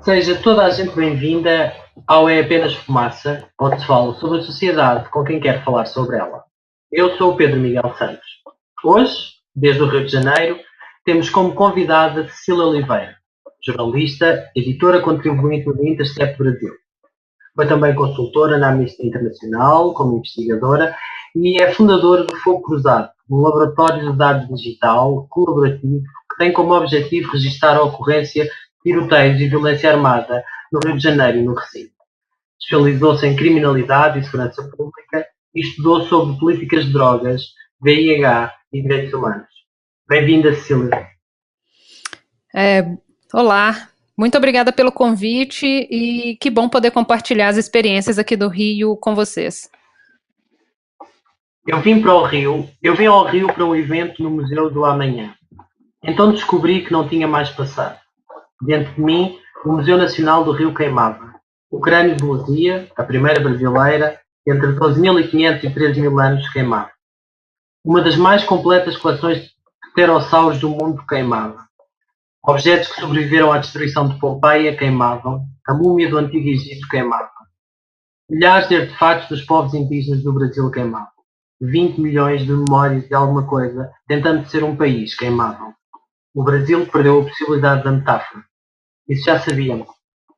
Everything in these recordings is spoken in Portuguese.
Seja toda a gente bem-vinda ao É Apenas Fumaça, onde falo sobre a sociedade com quem quer falar sobre ela. Eu sou o Pedro Miguel Santos. Hoje, desde o Rio de Janeiro, temos como convidada Cecília Oliveira, jornalista, editora contribuinte do Intercept Brasil. Foi também consultora na Amnistia Internacional, como investigadora, e é fundadora do Fogo Cruzado, um laboratório de dados digital colaborativo que tem como objetivo registrar a ocorrência de tiroteios e violência armada no Rio de Janeiro e no Recife. Especializou-se em criminalidade e segurança pública e estudou sobre políticas de drogas, VIH e direitos humanos. Bem-vinda, Cecília. Olá, muito obrigada pelo convite e que bom poder compartilhar as experiências aqui do Rio com vocês. Eu vim ao Rio para um evento no Museu do Amanhã. Então descobri que não tinha mais passado. Diante de mim, o Museu Nacional do Rio queimava. O crânio de Luzia, a primeira brasileira, entre 12.500 e 13.000 anos, queimava. Uma das mais completas coleções de pterossauros do mundo queimava. Objetos que sobreviveram à destruição de Pompeia queimavam. A múmia do Antigo Egito queimava. Milhares de artefatos dos povos indígenas do Brasil queimavam. 20 milhões de memórias de alguma coisa, tentando ser um país, queimavam. O Brasil perdeu a possibilidade da metáfora. Isso já sabíamos.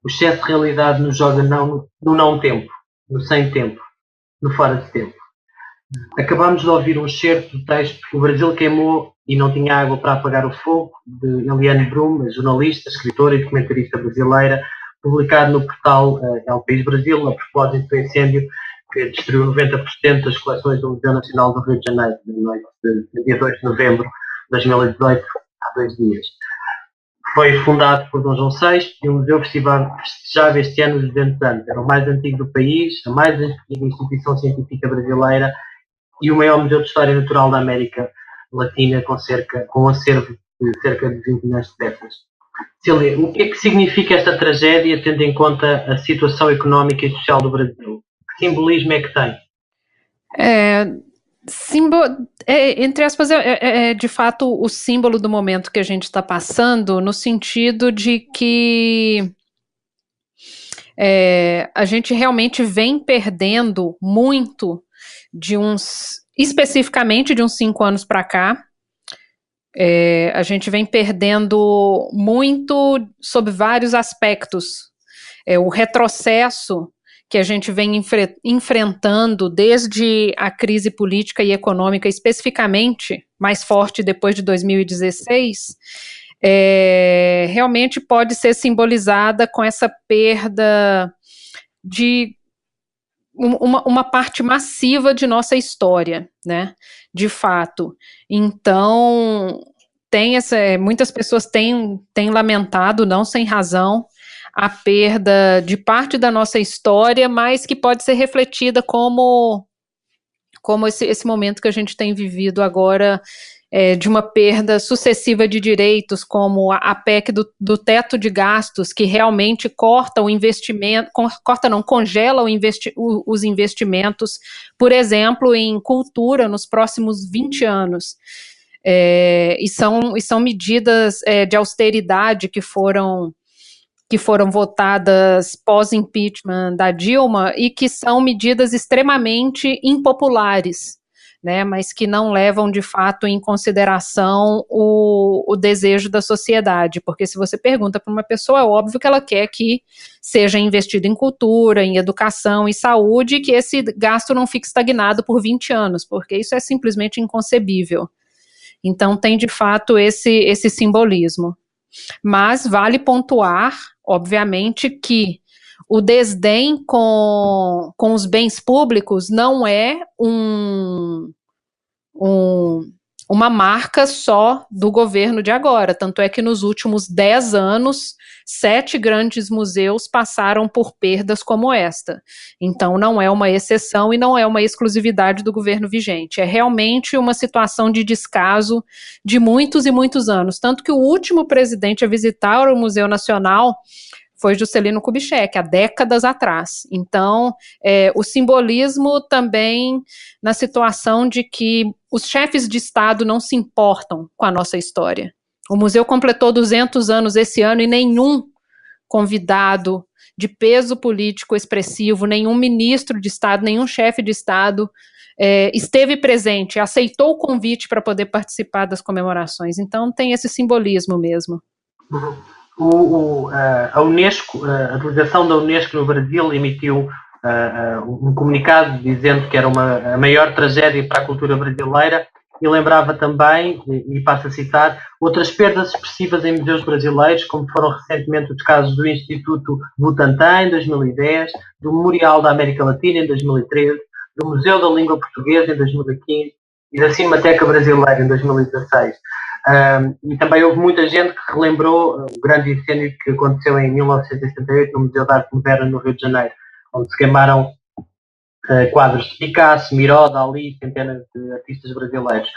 O excesso de realidade nos joga no não tempo, no sem tempo, no fora de tempo. Acabamos de ouvir um excerto do texto O Brasil queimou e não tinha água para apagar o fogo, de Eliane Brum, jornalista, escritora e documentarista brasileira, publicado no portal El País Brasil, a propósito do incêndio que destruiu 90% das coleções do Museu Nacional do Rio de Janeiro, na noite de dia 2 de novembro de 2018, há 2 dias. Foi fundado por Dom João VI e o museu festejava este ano os 200 anos. Era o mais antigo do país, a mais antiga instituição científica brasileira e o maior museu de história natural da América Latina, com um acervo de cerca de 20 milhões de peças. Cecília, o que é que significa esta tragédia, tendo em conta a situação económica e social do Brasil? Que simbolismo é que tem? Entre aspas, de fato o símbolo do momento que a gente está passando, no sentido de que a gente realmente vem perdendo muito especificamente de uns 5 anos para cá. A gente vem perdendo muito sob vários aspectos. O retrocesso que a gente vem enfrentando desde a crise política e econômica, especificamente mais forte depois de 2016, realmente pode ser simbolizada com essa perda de uma parte massiva de nossa história, né? De fato. Então, muitas pessoas têm lamentado, não sem razão, a perda de parte da nossa história, mas que pode ser refletida como esse momento que a gente tem vivido agora, de uma perda sucessiva de direitos, como a PEC do teto de gastos, que realmente corta o investimento, congela os investimentos, por exemplo, em cultura nos próximos 20 anos. E são medidas de austeridade que foram votadas pós-impeachment da Dilma e que são medidas extremamente impopulares, né, mas que não levam de fato em consideração o desejo da sociedade, porque se você pergunta para uma pessoa, é óbvio que ela quer que seja investido em cultura, em educação e saúde, e que esse gasto não fique estagnado por 20 anos, porque isso é simplesmente inconcebível. Então tem de fato esse simbolismo. Mas vale pontuar, obviamente, que o desdém com os bens públicos não é uma marca só do governo de agora, tanto é que nos últimos 10 anos, 7 grandes museus passaram por perdas como esta. Então não é uma exceção e não é uma exclusividade do governo vigente, é realmente uma situação de descaso de muitos e muitos anos, tanto que o último presidente a visitar o Museu Nacional foi Juscelino Kubitschek, há décadas atrás. Então, o simbolismo também na situação de que os chefes de Estado não se importam com a nossa história. O museu completou 200 anos esse ano e nenhum convidado de peso político expressivo, nenhum ministro de Estado, nenhum chefe de Estado esteve presente, aceitou o convite para poder participar das comemorações. Então tem esse simbolismo mesmo. A Unesco, a delegação da Unesco no Brasil emitiu um comunicado dizendo que era a maior tragédia para a cultura brasileira e lembrava também, e passo a citar, outras perdas expressivas em museus brasileiros, como foram recentemente os casos do Instituto Butantan, em 2010, do Memorial da América Latina, em 2013, do Museu da Língua Portuguesa, em 2015, e da Cinemateca Brasileira, em 2016. E também houve muita gente que relembrou o grande incêndio que aconteceu em 1978 no Museu de Arte Moderna, no Rio de Janeiro, onde se queimaram quadros de Picasso, Miró, Dalí, centenas de artistas brasileiros.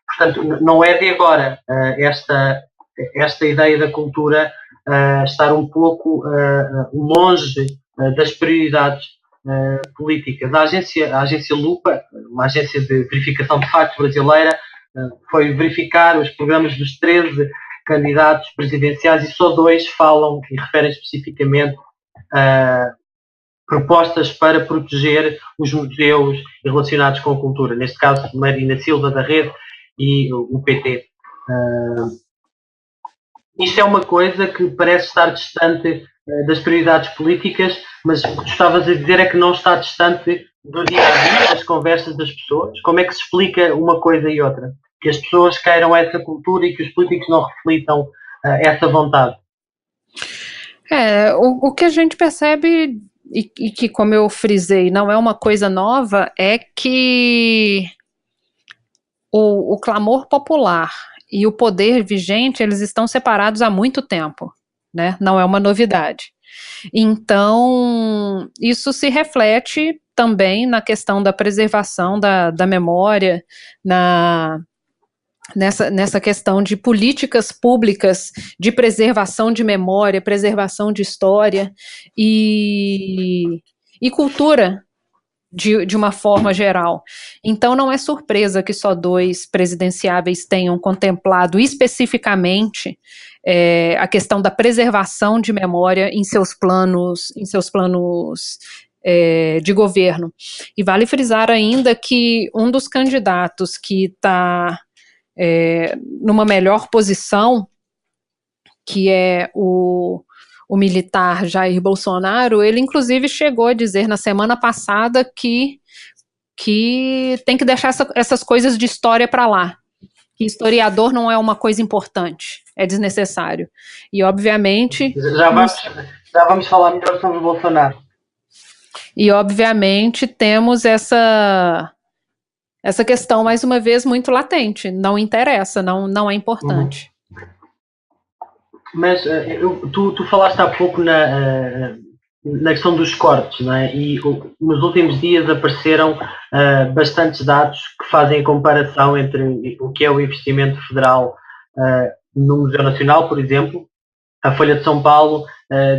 Portanto, não é de agora esta ideia da cultura estar um pouco longe das prioridades políticas. A agência Lupa, uma agência de verificação de factos brasileira, foi verificar os programas dos 13 candidatos presidenciais e só 2 falam e referem especificamente propostas para proteger os museus relacionados com a cultura. Neste caso, Marina Silva da Rede e o PT. Isto é uma coisa que parece estar distante das prioridades políticas, mas o que tu estavas a dizer é que não está distante do dia a dia, das conversas das pessoas. Como é que se explica uma coisa e outra? Que as pessoas queiram essa cultura e que os políticos não reflitam essa vontade. O que a gente percebe, e que, como eu frisei, não é uma coisa nova, é que o clamor popular e o poder vigente, eles estão separados há muito tempo, né? Não é uma novidade. Então, isso se reflete também na questão da preservação da memória, nessa questão de políticas públicas de preservação de memória, preservação de história e cultura de uma forma geral. Então não é surpresa que só 2 presidenciáveis tenham contemplado especificamente a questão da preservação de memória em seus planos de governo. E vale frisar ainda que um dos candidatos que está numa melhor posição, que é o militar Jair Bolsonaro, ele inclusive chegou a dizer na semana passada que tem que deixar essas coisas de história para lá, que historiador não é uma coisa importante, é desnecessário. E obviamente... Já vamos falar melhor sobre o Bolsonaro. E obviamente temos essa questão, mais uma vez, muito latente. Não interessa, não é importante. Mas tu falaste há pouco na questão dos cortes, não é? E nos últimos dias apareceram bastantes dados que fazem a comparação entre o que é o investimento federal no Museu Nacional, por exemplo. A Folha de São Paulo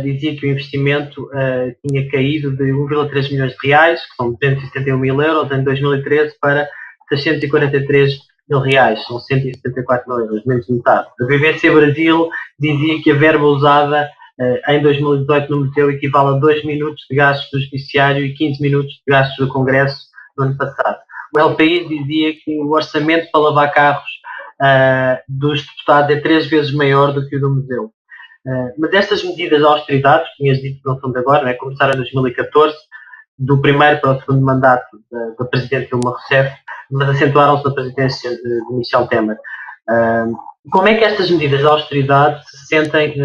dizia que o investimento tinha caído de 1,3 milhões de reais, que são 271 mil euros, em 2013 para 643 mil reais, são 174 mil euros, menos de metade. A BBC Brasil dizia que a verba usada em 2018 no museu equivale a 2 minutos de gastos do Judiciário e 15 minutos de gastos do Congresso no ano passado. O El País dizia que o orçamento para lavar carros dos deputados é 3 vezes maior do que o do museu. Mas estas medidas de austeridade, que tinhas dito que não são de agora, né, começaram em 2014, do primeiro para o segundo mandato da Presidente Dilma Rousseff, mas acentuaram-se na presidência de Michel Temer. Como é que estas medidas de austeridade se sentem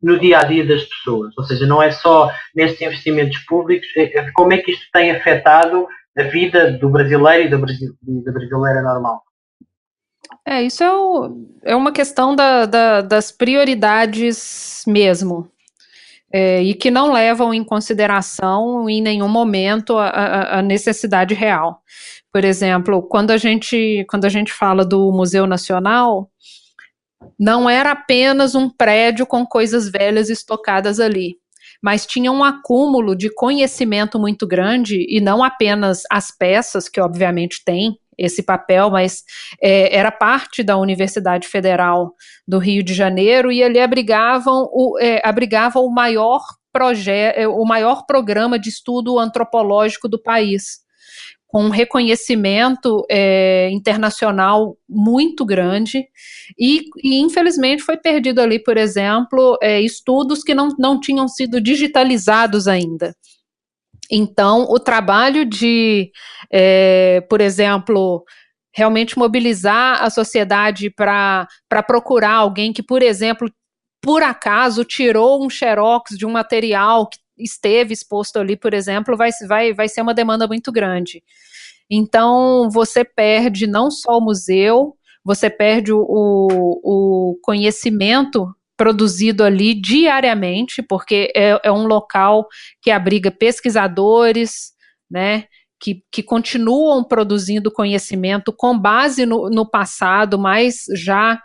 no dia-a-dia das pessoas? Ou seja, não é só nestes investimentos públicos, como é que isto tem afetado a vida do brasileiro e da brasileira normal? Isso é uma questão das prioridades mesmo, e que não levam em consideração em nenhum momento a necessidade real. Por exemplo, quando a gente fala do Museu Nacional, não era apenas um prédio com coisas velhas estocadas ali, mas tinha um acúmulo de conhecimento muito grande, e não apenas as peças, que obviamente tem, esse papel, mas era parte da Universidade Federal do Rio de Janeiro, e ali abrigava o maior programa de estudo antropológico do país, com um reconhecimento internacional muito grande, e infelizmente foi perdido ali, por exemplo, estudos que não tinham sido digitalizados ainda. Então, o trabalho de, por exemplo, realmente mobilizar a sociedade para procurar alguém que, por exemplo, por acaso tirou um xerox de um material que esteve exposto ali, por exemplo, vai ser uma demanda muito grande. Então, você perde não só o museu, você perde o conhecimento produzido ali diariamente, porque é um local que abriga pesquisadores, né, que continuam produzindo conhecimento com base no passado, mas já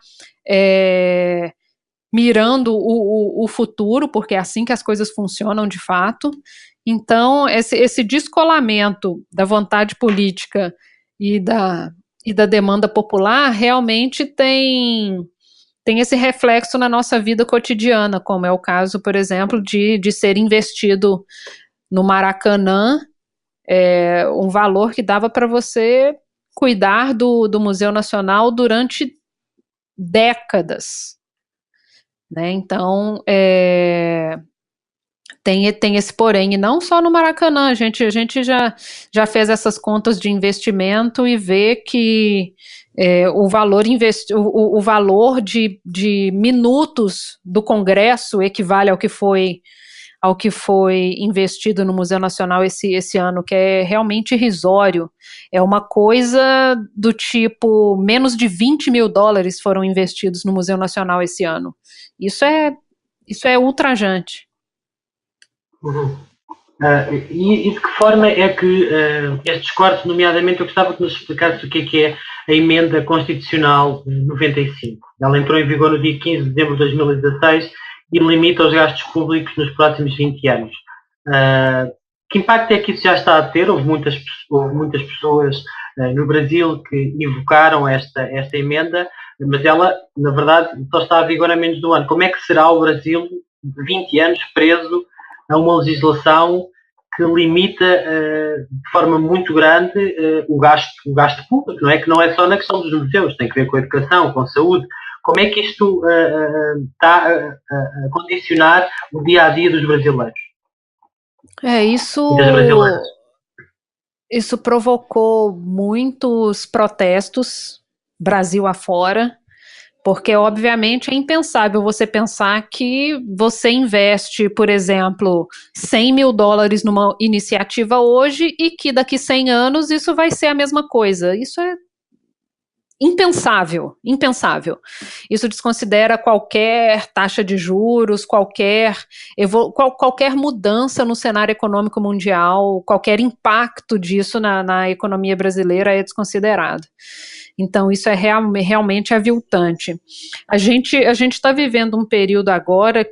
mirando o futuro, porque é assim que as coisas funcionam de fato. Então, esse descolamento da vontade política e da demanda popular realmente tem esse reflexo na nossa vida cotidiana, como é o caso, por exemplo, de ser investido no Maracanã, um valor que dava para você cuidar do Museu Nacional durante décadas, né? Então, tem esse porém, e não só no Maracanã, a gente já fez essas contas de investimento e vê que o valor de minutos do Congresso equivale ao que foi investido no Museu Nacional esse ano, que é realmente irrisório. É uma coisa do tipo, menos de 20 mil dólares foram investidos no Museu Nacional esse ano. Isso é ultrajante. Uhum. E de que forma é que estes cortes, nomeadamente, eu gostava que nos explicasse o que é a emenda constitucional 95. Ela entrou em vigor no dia 15 de dezembro de 2016 e limita os gastos públicos nos próximos 20 anos. Que impacto é que isso já está a ter? Houve muitas pessoas no Brasil que invocaram esta emenda, mas ela, na verdade, só está a vigor há menos de um ano. Como é que será o Brasil 20 anos preso a uma legislação que limita de forma muito grande o gasto público, não é? Que não é só na questão dos museus, tem que ver com a educação, com a saúde. Como é que isto está a condicionar o dia-a-dia dos brasileiros? Isso provocou muitos protestos, Brasil afora, porque, obviamente, é impensável você pensar que você investe, por exemplo, 100 mil dólares numa iniciativa hoje e que daqui 100 anos isso vai ser a mesma coisa. Isso é impensável. Isso desconsidera qualquer taxa de juros, qualquer mudança no cenário econômico mundial, qualquer impacto disso na economia brasileira é desconsiderado. Então, isso é realmente aviltante. A gente está vivendo um período agora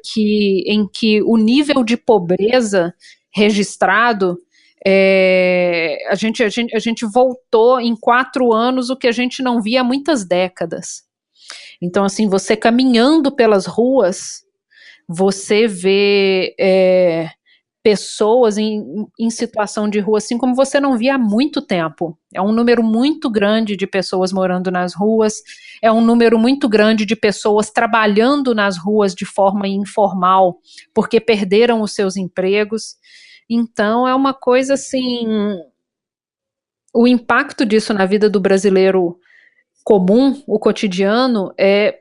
em que o nível de pobreza registrado, a gente voltou em 4 anos o que a gente não via há muitas décadas. Então, assim, você caminhando pelas ruas, você vê pessoas em situação de rua, assim como você não via há muito tempo. É um número muito grande de pessoas morando nas ruas, é um número muito grande de pessoas trabalhando nas ruas de forma informal, porque perderam os seus empregos. Então, é uma coisa assim, o impacto disso na vida do brasileiro comum, o cotidiano, é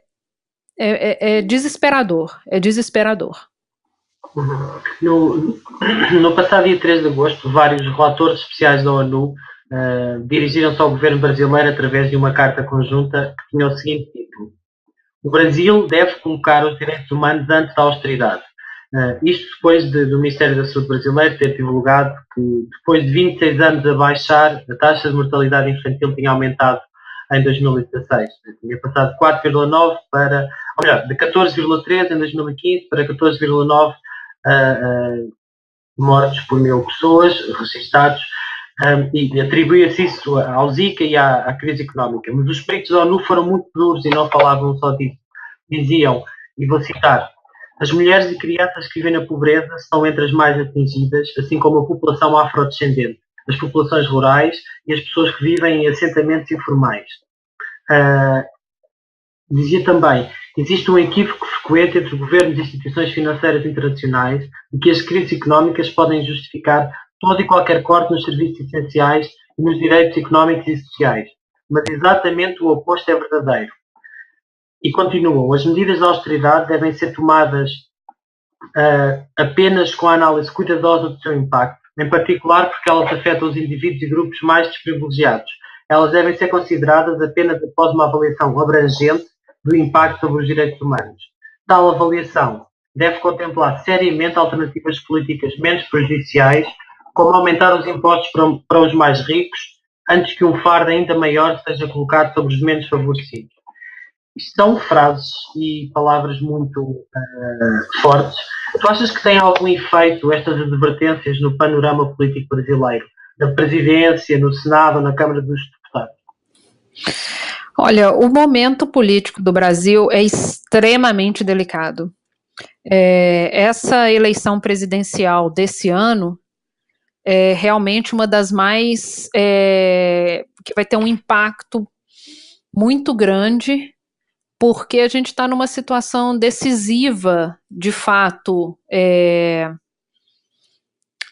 desesperador, No passado dia 3 de agosto, vários relatores especiais da ONU dirigiram-se ao governo brasileiro através de uma carta conjunta que tinha o seguinte título: o Brasil deve colocar os direitos humanos antes da austeridade. Isto depois do Ministério da Saúde brasileiro ter divulgado que, depois de 26 anos a baixar, a taxa de mortalidade infantil tinha aumentado em 2016. Tinha passado de 4,9 para, ou melhor, de 14,3 em 2015 para 14,9 mortes por 1000 pessoas registados e atribuía-se isso ao Zika e à crise económica. Mas os peritos da ONU foram muito duros e não falavam só disso. Diziam, e vou citar, as mulheres e crianças que vivem na pobreza são entre as mais atingidas, assim como a população afrodescendente, as populações rurais e as pessoas que vivem em assentamentos informais. Dizia também, existe um equívoco frequente entre governos e instituições financeiras internacionais de que as crises económicas podem justificar todo e qualquer corte nos serviços essenciais e nos direitos económicos e sociais. Mas exatamente o oposto é verdadeiro. E continuam, as medidas de austeridade devem ser tomadas apenas com a análise cuidadosa do seu impacto, em particular porque elas afetam os indivíduos e grupos mais desprivilegiados. Elas devem ser consideradas apenas após uma avaliação abrangente do impacto sobre os direitos humanos. Tal avaliação deve contemplar seriamente alternativas políticas menos prejudiciais, como aumentar os impostos para os mais ricos, antes que um fardo ainda maior seja colocado sobre os menos favorecidos. Isto são frases e palavras muito fortes. Tu achas que tem algum efeito estas advertências no panorama político brasileiro? Na presidência, no Senado, na Câmara dos Deputados? Olha, o momento político do Brasil é extremamente delicado. Essa eleição presidencial desse ano é realmente uma das mais que vai ter um impacto muito grande, porque a gente está numa situação decisiva, de fato.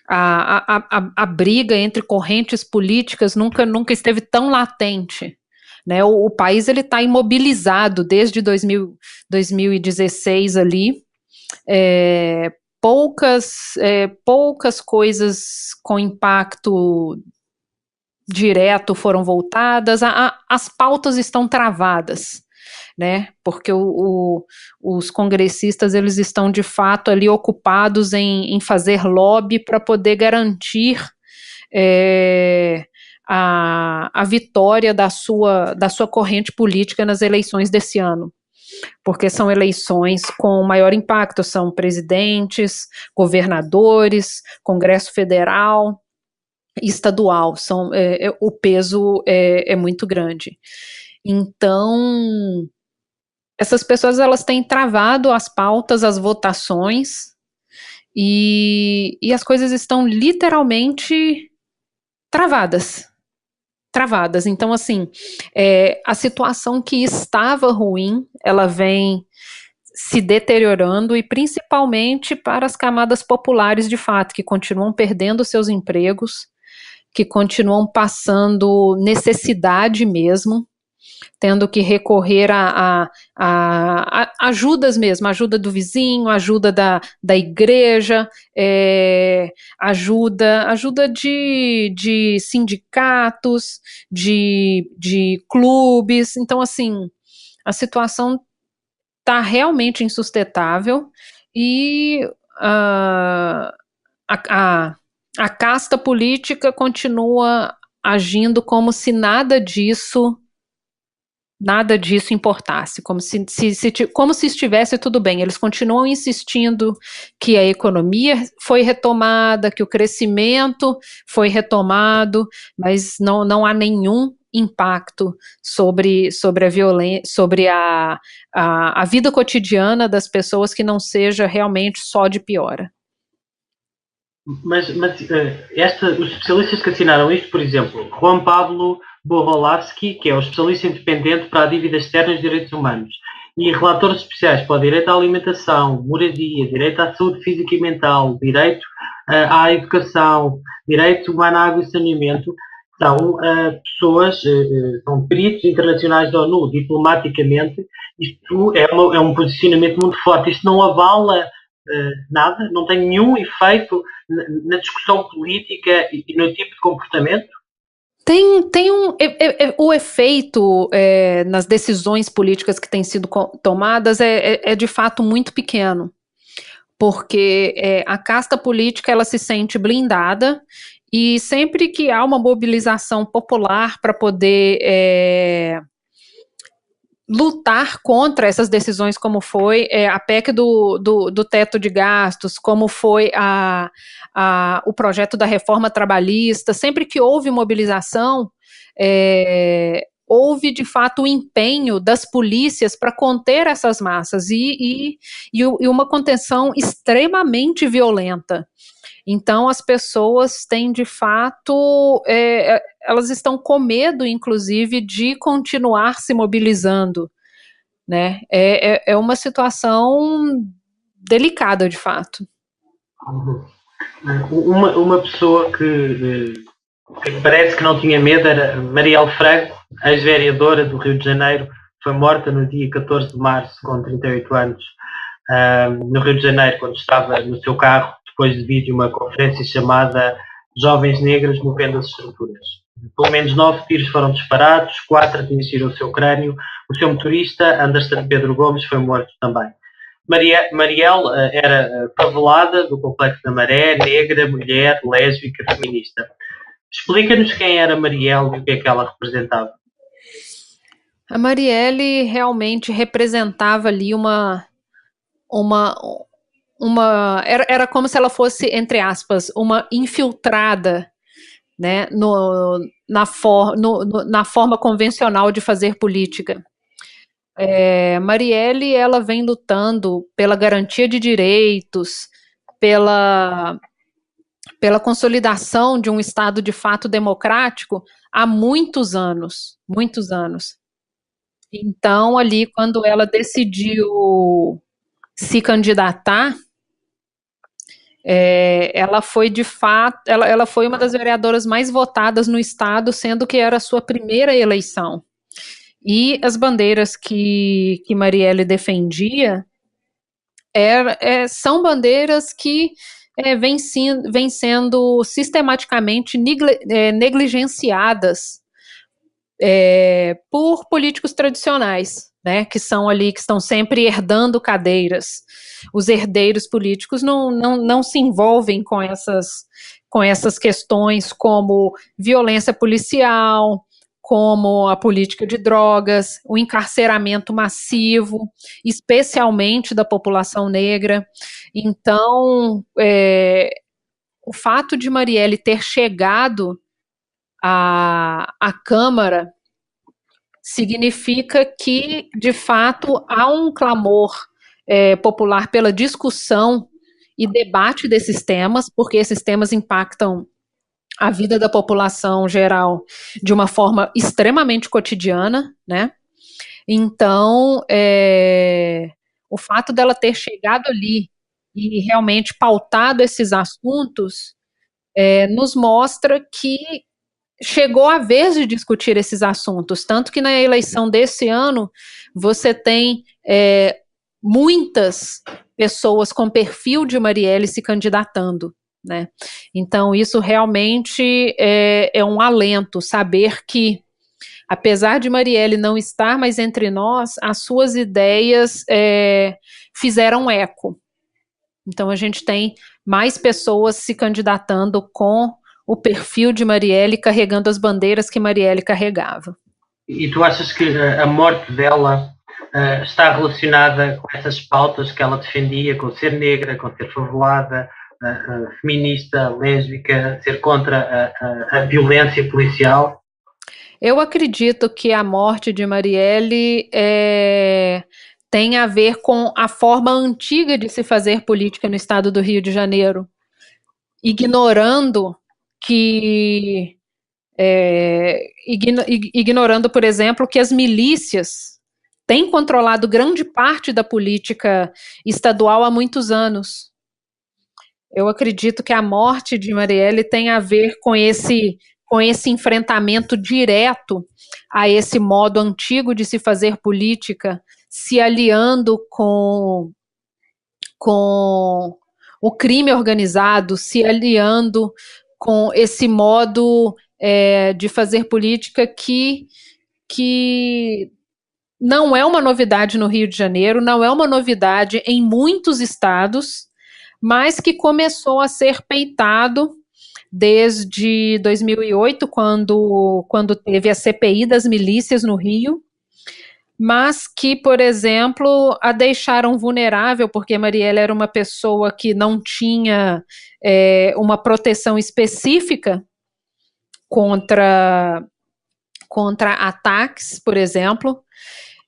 A briga entre correntes políticas nunca esteve tão latente, né? O país está imobilizado desde 2016 ali. Poucas coisas com impacto direto foram voltadas, as pautas estão travadas, né? Porque os congressistas eles estão de fato ali ocupados em fazer lobby para poder garantir a vitória da sua corrente política nas eleições desse ano, porque são eleições com maior impacto, são presidentes, governadores, Congresso Federal, estadual, o peso é muito grande. Então, essas pessoas elas têm travado as pautas, as votações, e as coisas estão literalmente travadas. Então, assim, a situação que estava ruim, ela vem se deteriorando, e principalmente para as camadas populares, de fato, que continuam perdendo seus empregos, que continuam passando necessidade mesmo, tendo que recorrer a ajudas mesmo, ajuda do vizinho, ajuda da igreja, ajuda de sindicatos, de clubes. Então, assim, a situação está realmente insustentável, e a casta política continua agindo como se nada disso importasse, como se estivesse tudo bem. Eles continuam insistindo que a economia foi retomada, que o crescimento foi retomado, mas não há nenhum impacto sobre a violência, sobre a vida cotidiana das pessoas, que não seja realmente só de piora. Mas os especialistas que assinaram isto, por exemplo, Juan Pablo Boholavsky, que é o especialista independente para a dívida externa e os direitos humanos, e relatores especiais para o direito à alimentação, moradia, direito à saúde física e mental, direito à educação, direito humano à água e saneamento, são pessoas, são peritos internacionais da ONU. Diplomaticamente, isto é um posicionamento muito forte. Isto não avala nada, não tem nenhum efeito na discussão política e no tipo de comportamento? O efeito nas decisões políticas que têm sido tomadas é de fato muito pequeno, porque a casta política ela se sente blindada, e sempre que há uma mobilização popular para poder lutar contra essas decisões, como foi a PEC do teto de gastos, como foi o projeto da reforma trabalhista. Sempre que houve mobilização, houve de fato o empenho das polícias para conter essas massas e uma contenção extremamente violenta. Então, as pessoas têm, de fato, elas estão com medo, inclusive, de continuar se mobilizando, né? É uma situação delicada, de fato. Uma pessoa que parece que não tinha medo era Marielle Franco, ex-vereadora do Rio de Janeiro, foi morta no dia 14 de março, com 38 anos, no Rio de Janeiro, quando estava no seu carro, depois de vir de uma conferência chamada Jovens Negras Movendo as Estruturas. Pelo menos 9 tiros foram disparados, 4 atingiram o seu crânio. O seu motorista, Anderson Pedro Gomes, foi morto também. Marielle era favelada do Complexo da Maré, negra, mulher, lésbica, feminista. Explica-nos quem era Marielle e o que é que ela representava. A Marielle realmente representava ali era como se ela fosse, entre aspas, uma infiltrada, né, na forma convencional de fazer política. Marielle, ela vem lutando pela garantia de direitos, pela consolidação de um Estado de fato democrático há muitos anos, muitos anos. Então, ali, quando ela decidiu se candidatar, ela foi de fato, ela foi uma das vereadoras mais votadas no estado, sendo que era a sua primeira eleição. E as bandeiras que Marielle defendia são bandeiras que vêm sendo sistematicamente negligenciadas por políticos tradicionais, né, que estão sempre herdando cadeiras. Os herdeiros políticos não se envolvem com essas questões como violência policial, como a política de drogas, o encarceramento massivo, especialmente da população negra. Então, o fato de Marielle ter chegado à Câmara significa que, de fato, há um clamor popular pela discussão e debate desses temas, porque esses temas impactam a vida da população geral de uma forma extremamente cotidiana, né? Então, o fato dela ter chegado ali e realmente pautado esses assuntos nos mostra que chegou a vez de discutir esses assuntos, tanto que na eleição desse ano você tem muitas pessoas com perfil de Marielle se candidatando, né? Então isso realmente é um alento, saber que, apesar de Marielle não estar mais entre nós, as suas ideias fizeram eco. Então a gente tem mais pessoas se candidatando com o perfil de Marielle, carregando as bandeiras que Marielle carregava. E tu achas que a morte dela está relacionada com essas pautas que ela defendia, com ser negra, com ser favelada, feminista, lésbica, ser contra a violência policial? Eu acredito que a morte de Marielle tem a ver com a forma antiga de se fazer política no estado do Rio de Janeiro, ignorando, por exemplo, que as milícias têm controlado grande parte da política estadual há muitos anos. Eu acredito que a morte de Marielle tem a ver com esse enfrentamento direto a esse modo antigo de se fazer política, se aliando com o crime organizado, se aliando com esse modo de fazer política que não é uma novidade no Rio de Janeiro, não é uma novidade em muitos estados, mas que começou a ser peitado desde 2008, quando teve a CPI das milícias no Rio, mas que, por exemplo, a deixaram vulnerável, porque Marielle era uma pessoa que não tinha uma proteção específica contra ataques, por exemplo.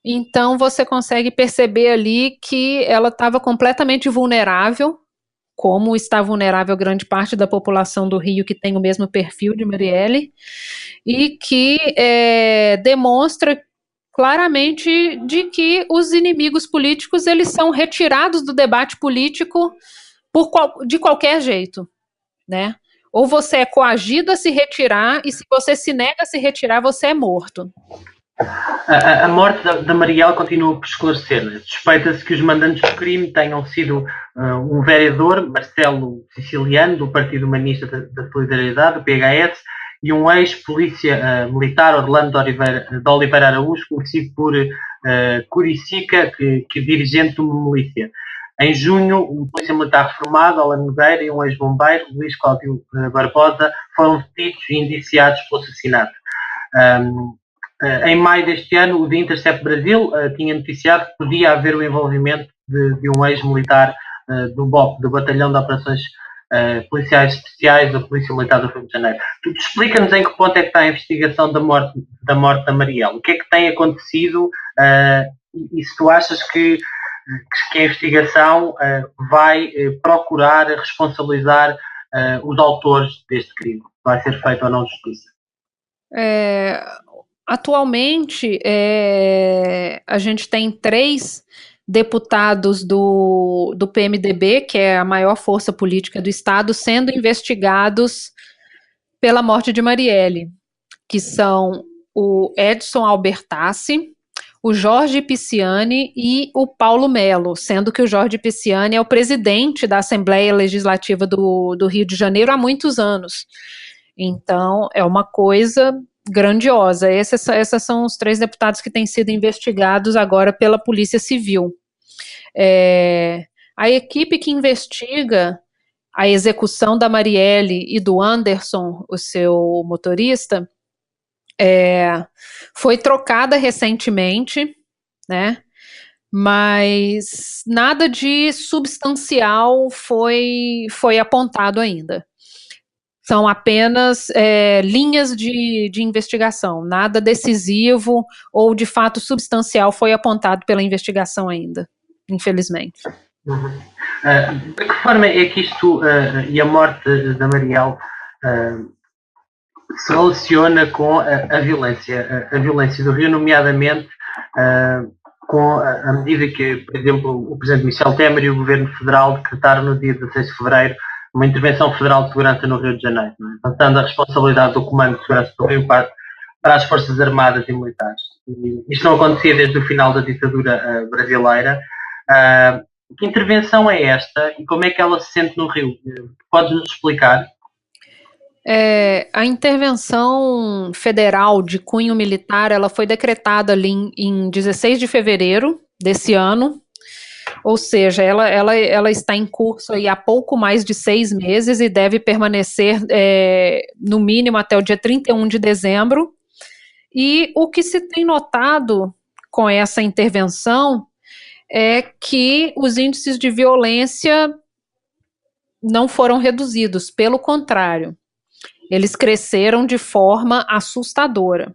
Então, você consegue perceber ali que ela estava completamente vulnerável, como está vulnerável grande parte da população do Rio que tem o mesmo perfil de Marielle, e que demonstra claramente de que os inimigos políticos eles são retirados do debate político de qualquer jeito, né? Ou você é coagido a se retirar, e se você se nega a se retirar, você é morto. A morte da Marielle continua por esclarecer. Né? Suspeita-se que os mandantes do crime tenham sido um vereador, Marcelo Siciliano, do Partido Humanista da Solidariedade, do PHS, e um ex-polícia militar, Orlando de Oliveira Araújo, conhecido por Curicica, que é dirigente de uma milícia. Em junho, um polícia militar reformado, Alan Nogueira, e um ex-bombeiro, Luís Cláudio Barbosa, foram detidos e indiciados pelo assassinato. Em maio deste ano, o The Intercept Brasil tinha noticiado que podia haver o envolvimento de um ex-militar do BOP, do Batalhão de Operações Policiais Especiais da Polícia Militar do Rio de Janeiro. Tu explica-nos em que ponto é que está a investigação da morte da Marielle. O que é que tem acontecido e se tu achas que a investigação vai procurar responsabilizar os autores deste crime? Vai ser feita ou não justiça? Atualmente, a gente tem 3 deputados do PMDB, que é a maior força política do Estado, sendo investigados pela morte de Marielle, que são o Edson Albertassi, o Jorge Pisciani e o Paulo Melo, sendo que o Jorge Pisciani é o presidente da Assembleia Legislativa do Rio de Janeiro há muitos anos. Então, é uma coisa grandiosa. Esses são os 3 deputados que têm sido investigados agora pela Polícia Civil. A equipe que investiga a execução da Marielle e do Anderson, o seu motorista, foi trocada recentemente, né? Mas nada de substancial foi apontado ainda. São apenas linhas de investigação, nada decisivo ou de fato substancial foi apontado pela investigação ainda, infelizmente. Uhum. De que forma é que isto e a morte da Marielle se relaciona com a violência do Rio, nomeadamente com a medida que, por exemplo, o Presidente Michel Temer e o Governo Federal decretaram no dia 16 de Fevereiro uma intervenção federal de segurança no Rio de Janeiro, passando a responsabilidade do Comando de Segurança do Rio para as Forças Armadas e Militares. Isto não acontecia desde o final da ditadura brasileira. Que intervenção é esta e como é que ela se sente no Rio? Podes-nos explicar? A intervenção federal de cunho militar, ela foi decretada ali em 16 de fevereiro desse ano, ou seja, ela está em curso aí há pouco mais de 6 meses e deve permanecer no mínimo até o dia 31 de dezembro, e o que se tem notado com essa intervenção é que os índices de violência não foram reduzidos, pelo contrário, eles cresceram de forma assustadora.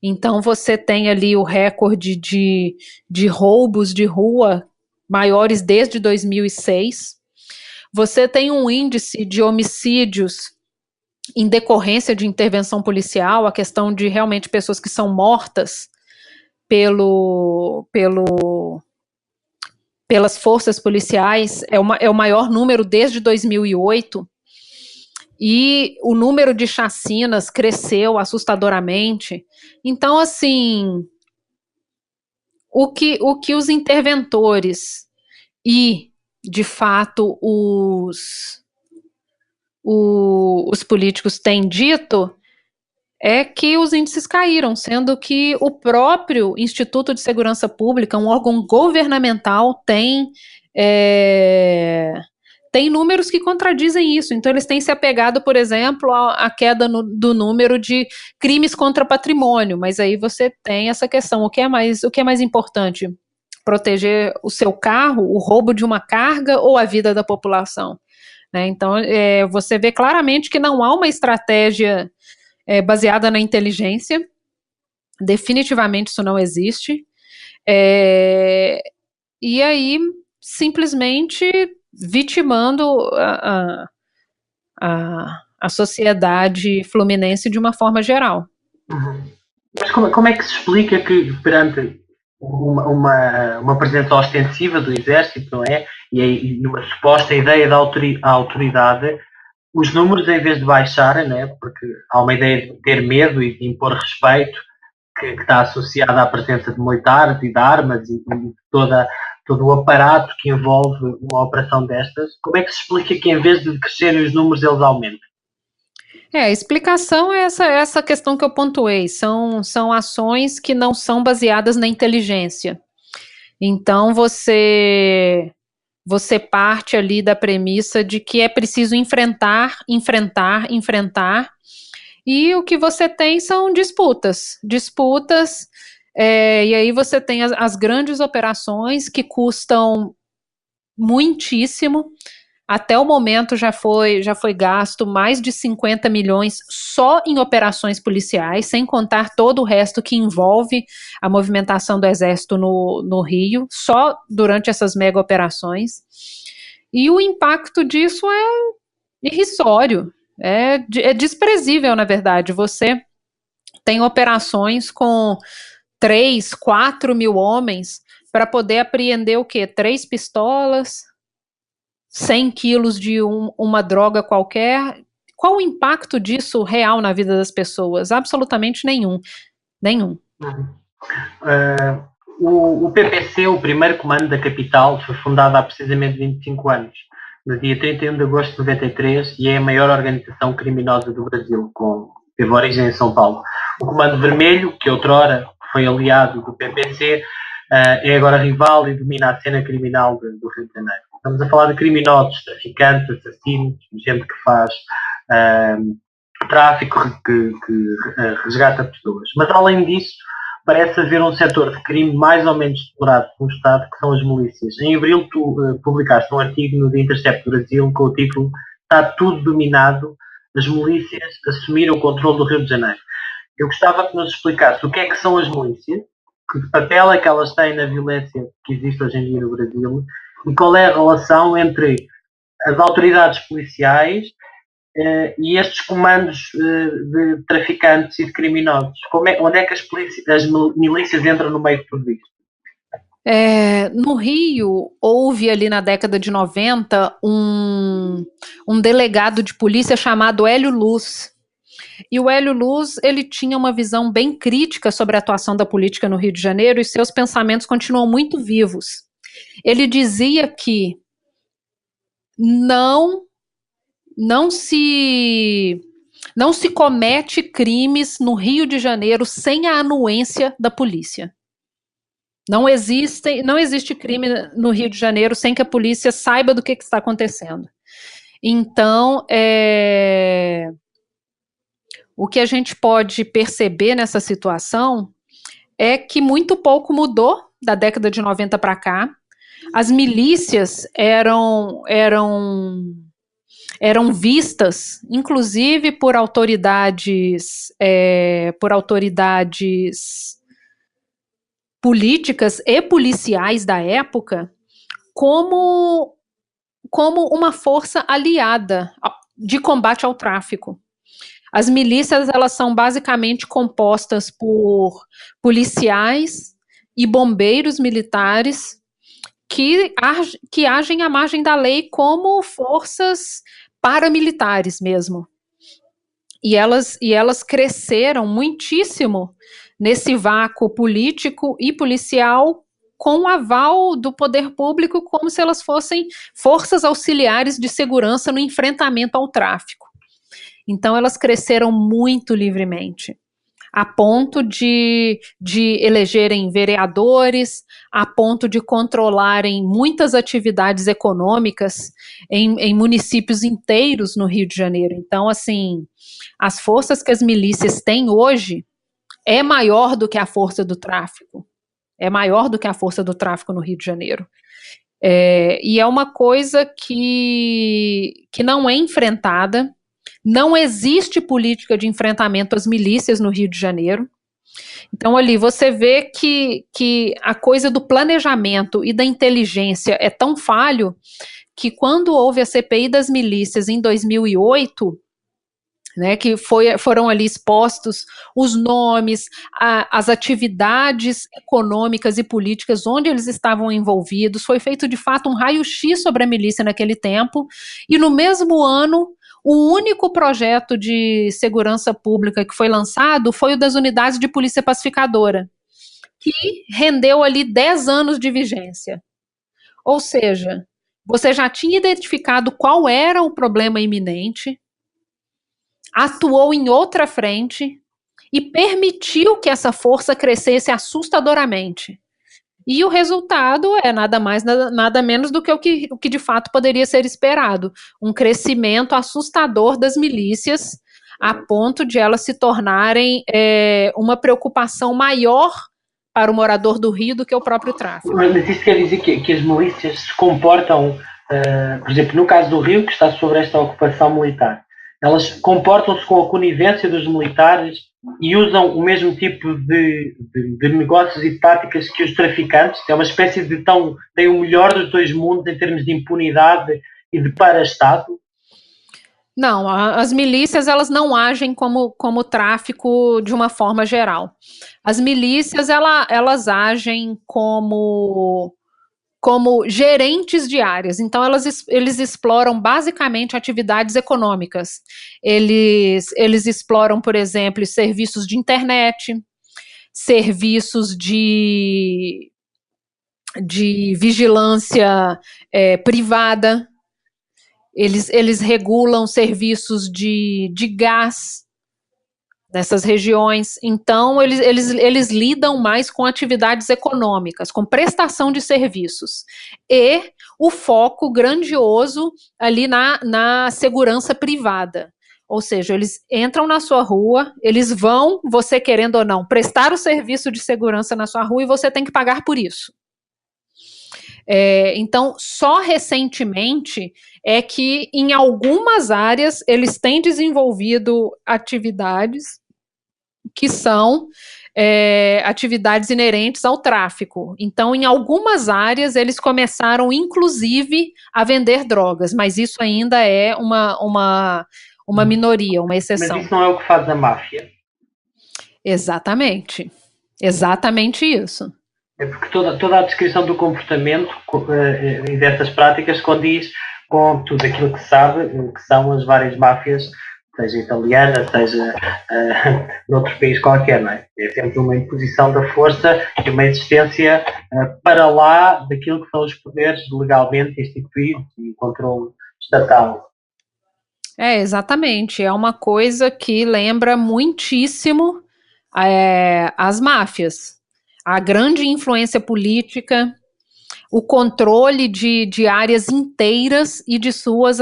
Então você tem ali o recorde de roubos de rua maiores desde 2006, você tem um índice de homicídios em decorrência de intervenção policial, a questão de realmente pessoas que são mortas pelas forças policiais, é o maior número desde 2008, e o número de chacinas cresceu assustadoramente. Então, assim, o que os interventores e, de fato, os políticos têm dito é que os índices caíram, sendo que o próprio Instituto de Segurança Pública, um órgão governamental, tem tem números que contradizem isso. Então, eles têm se apegado, por exemplo, à queda do número de crimes contra patrimônio, mas aí você tem essa questão, o que é mais importante? Proteger o seu carro, o roubo de uma carga ou a vida da população? Né? Então, você vê claramente que não há uma estratégia baseada na inteligência, definitivamente isso não existe, e aí simplesmente vitimando a sociedade fluminense de uma forma geral. Mas como é que se explica que perante uma presença ostensiva do exército, não é? E uma suposta ideia da autoridade, os números, em vez de baixarem, não é? Porque há uma ideia de ter medo e de impor respeito que está associada à presença de militares e de armas e todo o aparato que envolve uma operação destas, como é que se explica que, em vez de crescerem os números, eles aumentam? A explicação é essa questão que eu pontuei, são ações que não são baseadas na inteligência. Então, você parte ali da premissa de que é preciso enfrentar, e o que você tem são disputas, e aí você tem as grandes operações que custam muitíssimo. Até o momento já foi gasto mais de 50 milhões só em operações policiais, sem contar todo o resto que envolve a movimentação do Exército no Rio, só durante essas mega operações. E o impacto disso é irrisório, é desprezível, na verdade. Você tem operações com 3, 4 mil homens para poder apreender o quê? 3 pistolas, 100 quilos de uma droga qualquer. Qual o impacto disso real na vida das pessoas? Absolutamente nenhum. O PPC, o primeiro comando da capital, foi fundado há precisamente 25 anos, no dia 31 de agosto de 93, e é a maior organização criminosa do Brasil, teve origem em São Paulo. O Comando Vermelho, que outrora foi aliado do PPC, é agora rival e domina a cena criminal do Rio de Janeiro. Estamos a falar de criminosos, traficantes, assassinos, gente que faz tráfico, que resgata pessoas. Mas, além disso, parece haver um setor de crime mais ou menos explorado pelo Estado, que são as milícias. Em abril, tu publicaste um artigo no The Intercept Brasil com o título "Está tudo dominado, as milícias assumiram o controle do Rio de Janeiro". Eu gostava que nos explicasse o que é que são as milícias, que papel é que elas têm na violência que existe hoje em dia no Brasil, e qual é a relação entre as autoridades policiais e estes comandos de traficantes e de criminosos. Onde é que as milícias entram no meio de tudo isto? No Rio, houve ali na década de 90 um delegado de polícia chamado Hélio Luz. E o Hélio Luz, ele tinha uma visão bem crítica sobre a atuação da política no Rio de Janeiro, e seus pensamentos continuam muito vivos. Ele dizia que não se comete crimes no Rio de Janeiro sem a anuência da polícia. Não existe crime no Rio de Janeiro sem que a polícia saiba do que está acontecendo. Então, o que a gente pode perceber nessa situação é que muito pouco mudou da década de 90 para cá. As milícias eram vistas, inclusive por autoridades políticas e policiais da época, como uma força aliada de combate ao tráfico. As milícias, elas são basicamente compostas por policiais e bombeiros militares que agem à margem da lei como forças paramilitares mesmo. E elas cresceram muitíssimo nesse vácuo político e policial, com o aval do poder público, como se elas fossem forças auxiliares de segurança no enfrentamento ao tráfico. Então, elas cresceram muito livremente. a ponto de elegerem vereadores, a ponto de controlarem muitas atividades econômicas em municípios inteiros no Rio de Janeiro. Então, assim, as forças que as milícias têm hoje é maior do que a força do tráfico. É maior do que a força do tráfico no Rio de Janeiro. E é uma coisa que não é enfrentada. Não existe política de enfrentamento às milícias no Rio de Janeiro. Então, ali, você vê que a coisa do planejamento e da inteligência é tão falho que quando houve a CPI das milícias em 2008, né, que foram ali expostos os nomes, as atividades econômicas e políticas onde eles estavam envolvidos, foi feito de fato um raio-x sobre a milícia naquele tempo, e no mesmo ano, o único projeto de segurança pública que foi lançado foi o das unidades de polícia pacificadora, que rendeu ali 10 anos de vigência. Ou seja, você já tinha identificado qual era o problema iminente, atuou em outra frente e permitiu que essa força crescesse assustadoramente. E o resultado é nada mais, nada menos do que o que de fato poderia ser esperado. Um crescimento assustador das milícias, a ponto de elas se tornarem uma preocupação maior para o morador do Rio do que o próprio tráfico. Mas isso quer dizer que as milícias se comportam, por exemplo, no caso do Rio, que está sobre esta ocupação militar, elas comportam-se com a conivência dos militares e usam o mesmo tipo de negócios e táticas que os traficantes. É uma espécie de tem o melhor dos dois mundos em termos de impunidade e de para-Estado. Não, as milícias elas não agem como tráfico de uma forma geral. As milícias elas agem como gerentes de áreas. Então, eles exploram basicamente atividades econômicas. Eles exploram, por exemplo, serviços de internet, serviços de vigilância privada. Eles regulam serviços de gás nessas regiões. Então, eles lidam mais com atividades econômicas, com prestação de serviços. E o foco grandioso ali na segurança privada. Ou seja, eles entram na sua rua, eles vão, você querendo ou não, prestar o serviço de segurança na sua rua e você tem que pagar por isso. Então, só recentemente é que em algumas áreas eles têm desenvolvido atividades que são atividades inerentes ao tráfico. Então, em algumas áreas eles começaram, inclusive, a vender drogas, mas isso ainda é uma minoria, uma exceção. Mas isso não é o que faz a máfia? Exatamente. Exatamente isso. É porque toda a descrição do comportamento e dessas práticas condiz com tudo aquilo que se sabe, que são as várias máfias, seja italiana, seja noutro país qualquer, não é? É sempre uma imposição da força e uma existência para lá daquilo que são os poderes legalmente instituídos e o controle estatal. Exatamente. É uma coisa que lembra muitíssimo as máfias. A grande influência política, o controle de áreas inteiras e de suas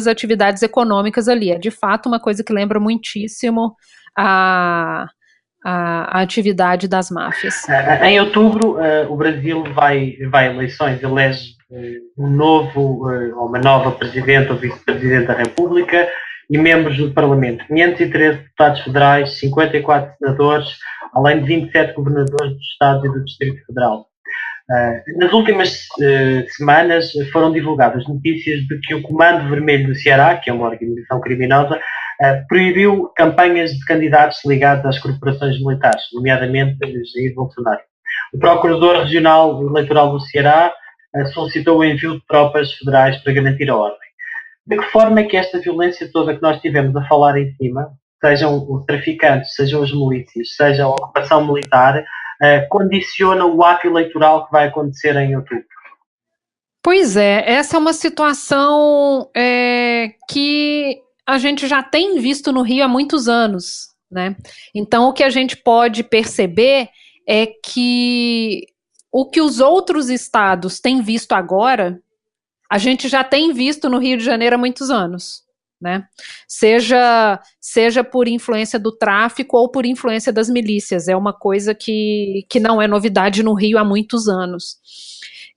atividades econômicas ali. É de fato uma coisa que lembra muitíssimo a atividade das máfias. Em outubro, o Brasil vai a eleições, elege uma nova presidente ou vice-presidente da República e membros do Parlamento. 513 deputados federais, 54 senadores, além de 27 governadores dos Estados e do Distrito Federal. Nas últimas semanas foram divulgadas notícias de que o Comando Vermelho do Ceará, que é uma organização criminosa, proibiu campanhas de candidatos ligados às corporações militares, nomeadamente Jair Bolsonaro. O Procurador Regional Eleitoral do Ceará solicitou o envio de tropas federais para garantir a ordem. De que forma é que esta violência toda que nós tivemos a falar em cima, sejam os traficantes, sejam as milícias, seja a ocupação militar, condiciona o ato eleitoral que vai acontecer em outubro? Pois é, essa é uma situação que a gente já tem visto no Rio há muitos anos. né? Então, o que a gente pode perceber é que o que os outros estados têm visto agora, a gente já tem visto no Rio de Janeiro há muitos anos, né? Seja por influência do tráfico ou por influência das milícias, é uma coisa que não é novidade no Rio há muitos anos.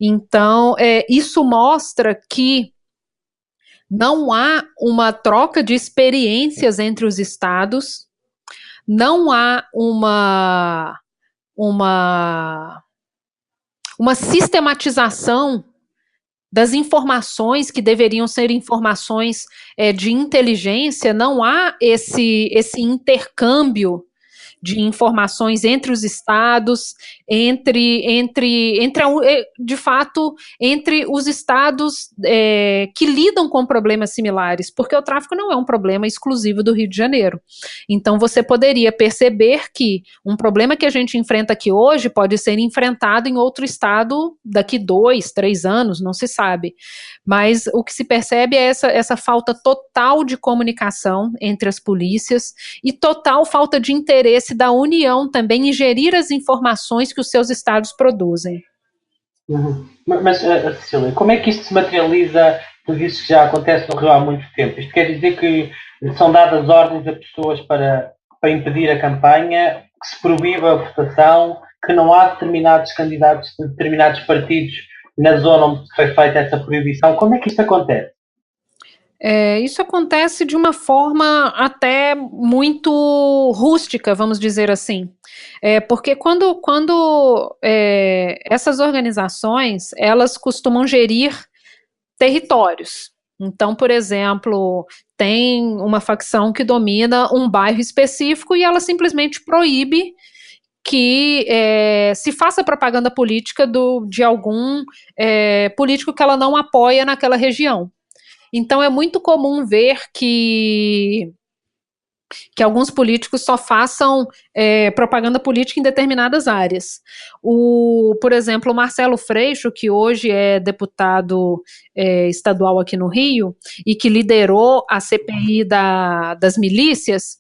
Então, isso mostra que não há uma troca de experiências entre os estados, não há uma sistematização das informações que deveriam ser informações de inteligência, não há esse intercâmbio de informações entre os estados, de fato, entre os estados que lidam com problemas similares, porque o tráfico não é um problema exclusivo do Rio de Janeiro. Então, você poderia perceber que um problema que a gente enfrenta aqui hoje pode ser enfrentado em outro estado daqui 2, 3 anos, não se sabe. Mas o que se percebe é essa falta total de comunicação entre as polícias e total falta de interesse da União também em gerir as informações que os seus estados produzem. Uhum. Mas, Cecília, como é que isto se materializa? Tu disse que já acontece no Rio há muito tempo. Isto quer dizer que são dadas ordens a pessoas para impedir a campanha, que se proíba a votação, que não há determinados candidatos de determinados partidos na zona onde foi feita essa proibição. Como é que isto acontece? Isso acontece de uma forma até muito rústica, vamos dizer assim. Porque quando essas organizações, elas costumam gerir territórios. Então, por exemplo, tem uma facção que domina um bairro específico e ela simplesmente proíbe que se faça propaganda política de algum político que ela não apoia naquela região. Então é muito comum ver que alguns políticos só façam propaganda política em determinadas áreas. Por exemplo, o Marcelo Freixo, que hoje é deputado estadual aqui no Rio e que liderou a CPI das milícias,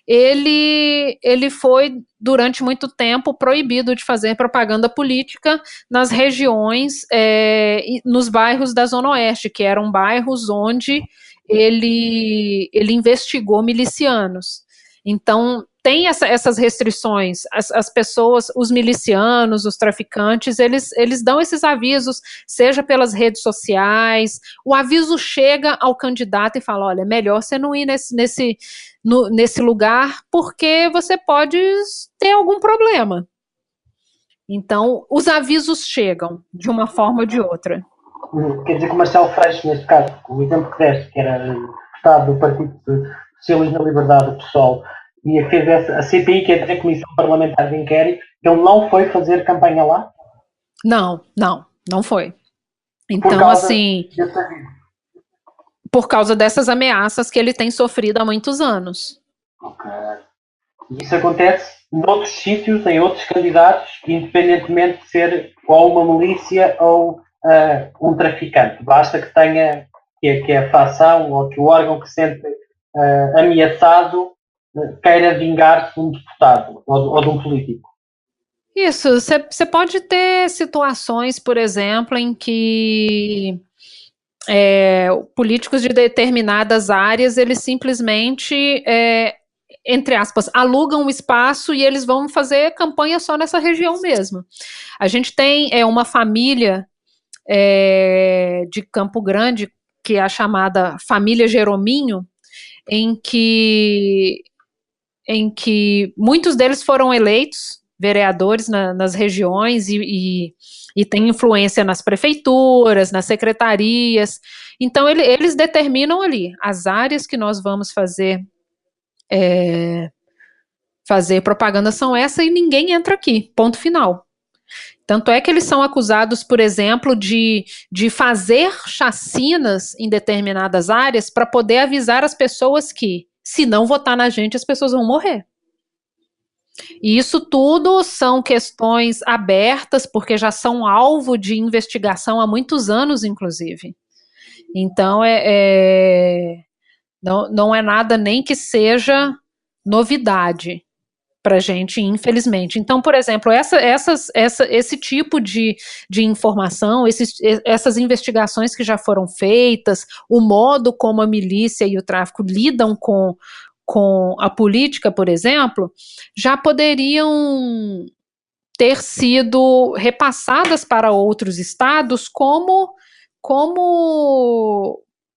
ele foi, durante muito tempo, proibido de fazer propaganda política nas regiões, nos bairros da Zona Oeste, que eram bairros onde ele investigou milicianos. Então, tem essas restrições, as pessoas, os milicianos, os traficantes, eles dão esses avisos, seja pelas redes sociais, o aviso chega ao candidato e fala, olha, é melhor você não ir nesse lugar, porque você pode ter algum problema. Então, os avisos chegam, de uma forma ou de outra. Quer dizer que o Marcelo Freixo, neste caso, o exemplo que deste, que era deputado do Partido Socialismo na Liberdade, o PSOL, e fez a CPI, quer dizer, a Comissão Parlamentar de Inquérito, ele não foi fazer campanha lá? Não foi. Então, assim, por causa dessas ameaças que ele tem sofrido há muitos anos. Ok. E isso acontece noutros sítios, em outros candidatos, independentemente de ser ou uma milícia ou um traficante. Basta que tenha, que a facção ou que o órgão que se sente ameaçado queira vingar-se de um deputado ou de um político. Isso, você pode ter situações, por exemplo, em que políticos de determinadas áreas, eles simplesmente, entre aspas, alugam um espaço e eles vão fazer campanha só nessa região mesmo. A gente tem uma família de Campo Grande, que é a chamada família Jerominho, em que muitos deles foram eleitos vereadores nas regiões e têm influência nas prefeituras, nas secretarias. Então, eles determinam ali as áreas que nós vamos fazer propaganda são essa e ninguém entra aqui, ponto final. Tanto é que eles são acusados, por exemplo, de fazer chacinas em determinadas áreas para poder avisar as pessoas que, se não votar na gente, as pessoas vão morrer. E isso tudo são questões abertas, porque já são alvo de investigação há muitos anos, inclusive. Então, não é nada nem que seja novidade para a gente, infelizmente. Então, por exemplo, esse tipo de informação, essas investigações que já foram feitas, o modo como a milícia e o tráfico lidam com a política, por exemplo, já poderiam ter sido repassadas para outros estados como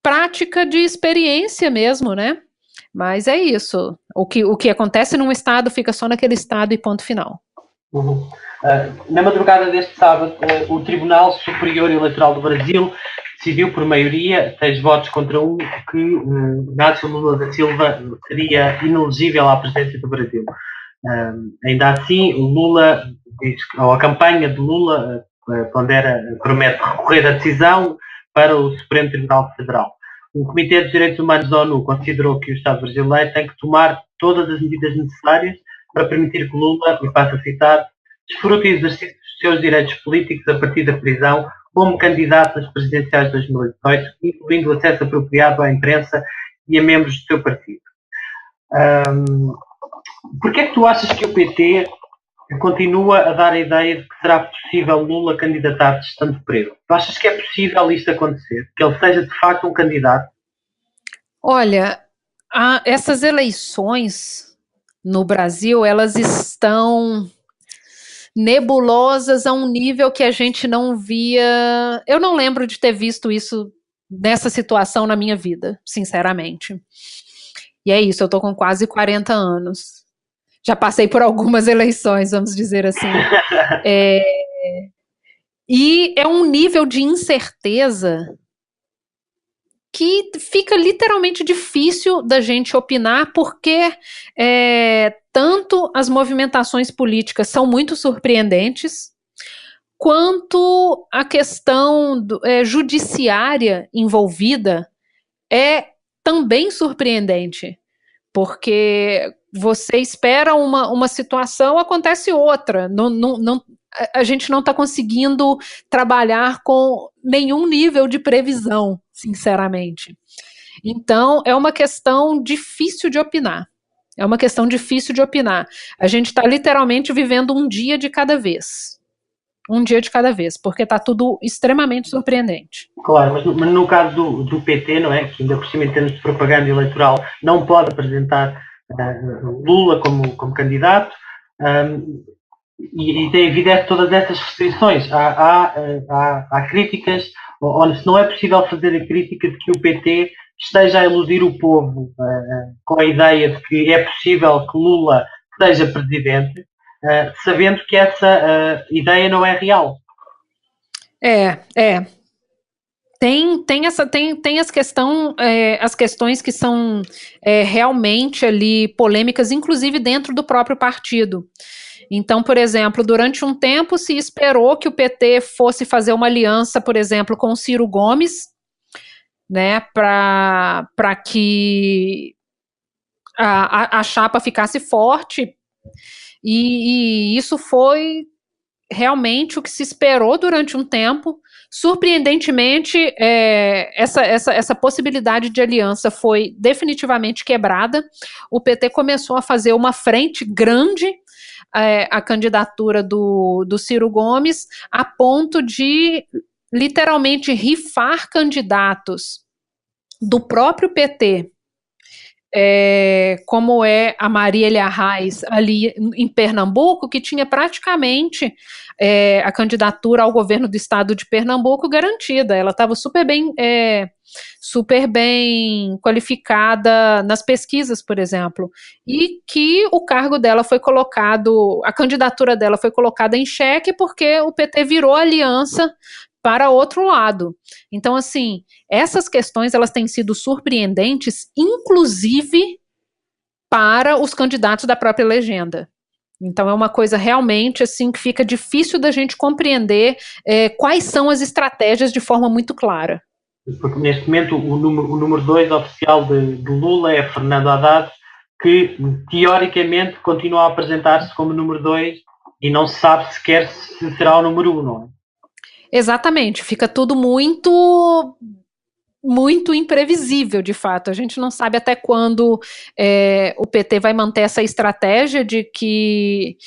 prática de experiência mesmo, né? Mas é isso. O que acontece num estado fica só naquele estado e ponto final. Uhum. Na madrugada deste sábado, o Tribunal Superior Eleitoral do Brasil decidiu por maioria, 6 votos contra 1, que Inácio Lula da Silva seria inelegível à presidência do Brasil. Ainda assim, o Lula, ou a campanha de Lula, promete recorrer a decisão para o Supremo Tribunal Federal. O Comitê dos Direitos Humanos da ONU considerou que o Estado brasileiro tem que tomar todas as medidas necessárias para permitir que Lula, e passo a citar, desfrute e exercício dos seus direitos políticos a partir da prisão como candidato às presidenciais de 2018, incluindo o acesso apropriado à imprensa e a membros do seu partido. Porquê é que tu achas que o PT continua a dar a ideia de que será possível Lula candidatar-se estando preso? Tu achas que é possível isto acontecer? Que ele seja de facto um candidato? Olha, essas eleições no Brasil, elas estão nebulosas a um nível que a gente não via. Eu não lembro de ter visto isso nessa situação na minha vida, sinceramente. E é isso, eu tô com quase 40 anos. Já passei por algumas eleições, vamos dizer assim. E é um nível de incerteza que fica literalmente difícil da gente opinar, porque tanto as movimentações políticas são muito surpreendentes, quanto a questão judiciária envolvida é também surpreendente, porque você espera uma situação, acontece outra. A gente não está conseguindo trabalhar com nenhum nível de previsão, sinceramente. Então, é uma questão difícil de opinar. É uma questão difícil de opinar. A gente está literalmente vivendo um dia de cada vez. Um dia de cada vez, porque está tudo extremamente surpreendente. Claro, mas no caso do PT, não é? Que ainda por cima, em termos de propaganda eleitoral, não pode apresentar Lula como candidato, e tem havido todas essas restrições. Há críticas, ou se não é possível fazer a crítica de que o PT esteja a iludir o povo com a ideia de que é possível que Lula seja presidente, sabendo que essa ideia não é real. Tem as questões que são realmente ali polêmicas, inclusive dentro do próprio partido. Então, por exemplo, durante um tempo se esperou que o PT fosse fazer uma aliança, por exemplo, com o Ciro Gomes, né, para que a chapa ficasse forte, e isso foi realmente o que se esperou durante um tempo. Surpreendentemente, essa possibilidade de aliança foi definitivamente quebrada. O PT começou a fazer uma frente grande à candidatura do Ciro Gomes, a ponto de literalmente rifar candidatos do próprio PT, como é a Marília Reis ali em Pernambuco, que tinha praticamente a candidatura ao governo do estado de Pernambuco garantida. Ela estava super bem qualificada nas pesquisas, por exemplo, e que o cargo dela foi colocado, a candidatura dela foi colocada em xeque porque o PT virou aliança para outro lado. Então, assim, essas questões elas têm sido surpreendentes, inclusive para os candidatos da própria legenda. Então, é uma coisa realmente assim que fica difícil da gente compreender quais são as estratégias de forma muito clara. Porque neste momento o número 2 oficial de Lula é Fernando Haddad, que teoricamente continua a apresentar-se como número 2 e não se sabe sequer se será o número 1, não é? Exatamente, fica tudo muito muito imprevisível, de fato. A gente não sabe até quando o PT vai manter essa estratégia de que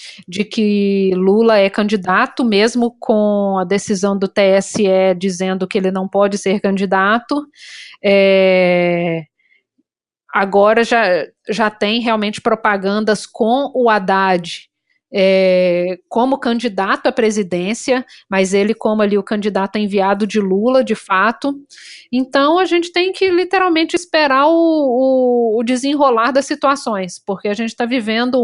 Lula é candidato, mesmo com a decisão do TSE dizendo que ele não pode ser candidato. Agora já tem realmente propagandas com o Haddad como candidato à presidência, mas ele como ali o candidato enviado de Lula, de fato. Então a gente tem que literalmente esperar o desenrolar das situações, porque a gente está vivendo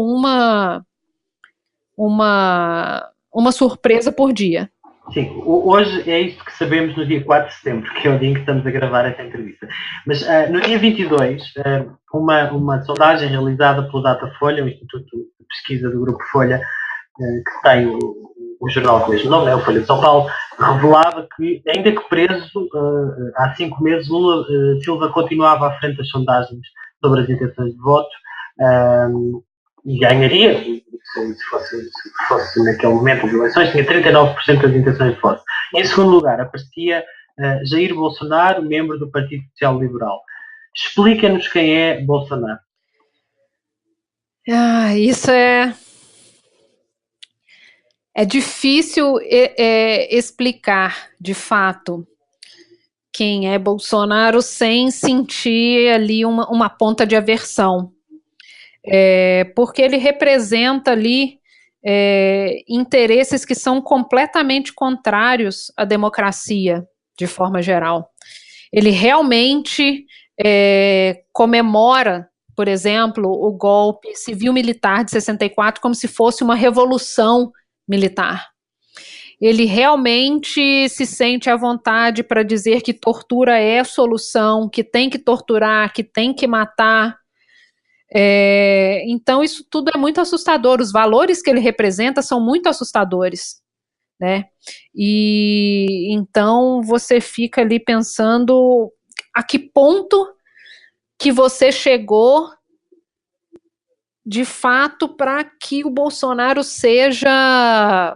uma surpresa por dia. Sim, hoje é isto que sabemos no dia 4 de setembro, que é o dia em que estamos a gravar esta entrevista. Mas no dia 22, uma sondagem realizada pelo Datafolha, o Instituto de Pesquisa do Grupo Folha, que tem o jornal com o mesmo nome, o Folha de São Paulo, revelava que, ainda que preso há 5 meses, Lula Silva continuava à frente das sondagens sobre as intenções de voto e ganharia, se fosse naquele momento das eleições, tinha 39% das intenções de voto. Em segundo lugar, aparecia Jair Bolsonaro, membro do Partido Social Liberal. Explica-nos quem é Bolsonaro. Isso é difícil explicar, de fato, quem é Bolsonaro sem sentir ali uma ponta de aversão. Porque ele representa ali interesses que são completamente contrários à democracia, de forma geral. Ele realmente comemora, por exemplo, o golpe civil-militar de 64 como se fosse uma revolução militar. Ele realmente se sente à vontade para dizer que tortura é a solução, que tem que torturar, que tem que matar. Então isso tudo é muito assustador, os valores que ele representa são muito assustadores, né? E então você fica ali pensando a que ponto que você chegou de fato para que o Bolsonaro seja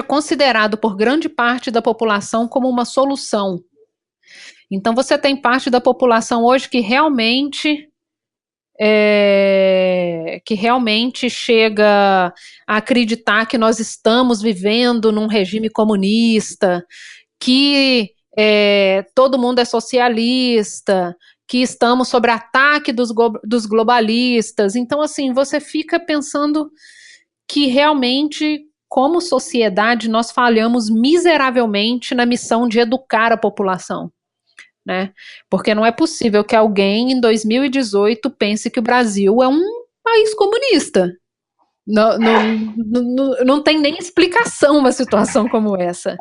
considerado por grande parte da população como uma solução. Então você tem parte da população hoje que realmente chega a acreditar que nós estamos vivendo num regime comunista, que todo mundo é socialista, que estamos sob ataque dos globalistas. Então, assim, você fica pensando que realmente, como sociedade, nós falhamos miseravelmente na missão de educar a população. Né? Porque não é possível que alguém em 2018 pense que o Brasil é um país comunista. Não tem nem explicação uma situação como essa.